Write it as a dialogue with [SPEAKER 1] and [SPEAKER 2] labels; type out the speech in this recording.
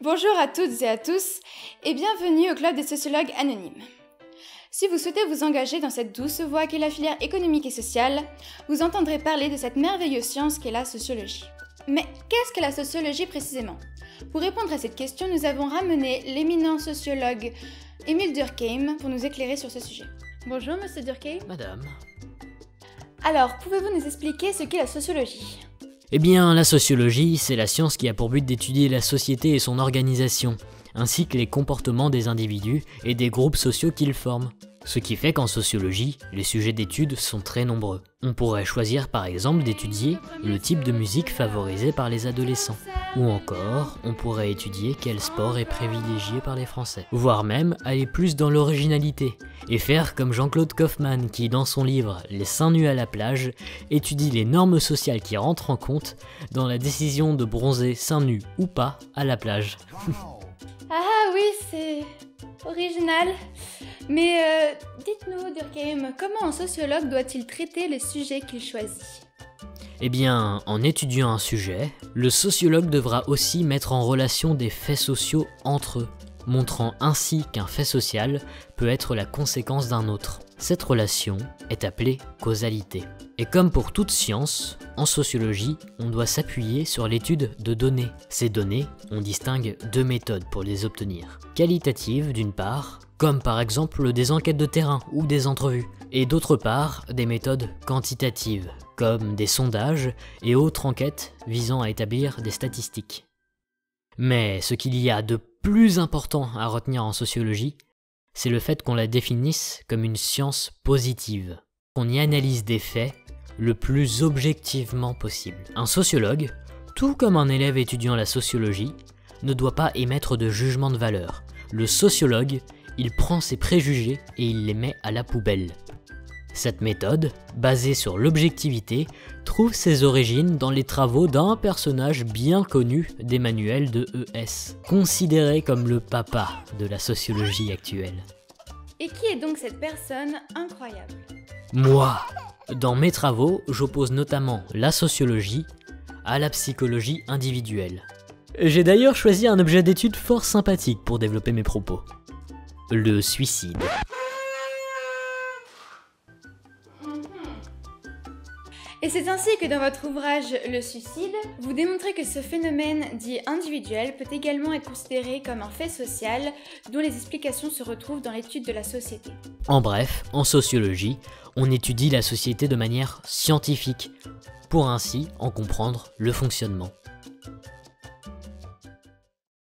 [SPEAKER 1] Bonjour à toutes et à tous et bienvenue au Club des sociologues anonymes. Si vous souhaitez vous engager dans cette douce voie qu'est la filière économique et sociale, vous entendrez parler de cette merveilleuse science qu'est la sociologie. Mais qu'est-ce que la sociologie précisément? Pour répondre à cette question, nous avons ramené l'éminent sociologue Émile Durkheim pour nous éclairer sur ce sujet. Bonjour Monsieur Durkheim.
[SPEAKER 2] Madame.
[SPEAKER 1] Alors, pouvez-vous nous expliquer ce qu'est la sociologie?
[SPEAKER 2] Eh bien, la sociologie, c'est la science qui a pour but d'étudier la société et son organisation, ainsi que les comportements des individus et des groupes sociaux qu'ils forment. Ce qui fait qu'en sociologie, les sujets d'étude sont très nombreux. On pourrait choisir par exemple d'étudier le type de musique favorisé par les adolescents. Ou encore, on pourrait étudier quel sport est privilégié par les Français. Voire même aller plus dans l'originalité, et faire comme Jean-Claude Kaufmann qui, dans son livre « Les seins nus à la plage », étudie les normes sociales qui rentrent en compte dans la décision de bronzer seins nus ou pas à la plage.
[SPEAKER 1] Ah oui, c'est original. Mais dites-nous, Durkheim, comment un sociologue doit-il traiter les sujets qu'il choisit?
[SPEAKER 2] Eh bien, en étudiant un sujet, le sociologue devra aussi mettre en relation des faits sociaux entre eux, montrant ainsi qu'un fait social peut être la conséquence d'un autre. Cette relation est appelée causalité. Et comme pour toute science, en sociologie, on doit s'appuyer sur l'étude de données. Ces données, on distingue deux méthodes pour les obtenir. Qualitatives d'une part, comme par exemple des enquêtes de terrain ou des entrevues, et d'autre part, des méthodes quantitatives, comme des sondages et autres enquêtes visant à établir des statistiques. Mais ce qu'il y a de plus important à retenir en sociologie, c'est le fait qu'on la définisse comme une science positive, qu'on y analyse des faits le plus objectivement possible. Un sociologue, tout comme un élève étudiant la sociologie, ne doit pas émettre de jugement de valeur. Le sociologue, il prend ses préjugés et il les met à la poubelle. Cette méthode, basée sur l'objectivité, trouve ses origines dans les travaux d'un personnage bien connu des manuels de ES, considéré comme le papa de la sociologie actuelle.
[SPEAKER 1] Et qui est donc cette personne incroyable?
[SPEAKER 2] Moi! Dans mes travaux, j'oppose notamment la sociologie à la psychologie individuelle. J'ai d'ailleurs choisi un objet d'étude fort sympathique pour développer mes propos. Le suicide.
[SPEAKER 1] Et c'est ainsi que dans votre ouvrage Le suicide, vous démontrez que ce phénomène dit individuel peut également être considéré comme un fait social dont les explications se retrouvent dans l'étude de la société.
[SPEAKER 2] En bref, en sociologie, on étudie la société de manière scientifique, pour ainsi en comprendre le fonctionnement.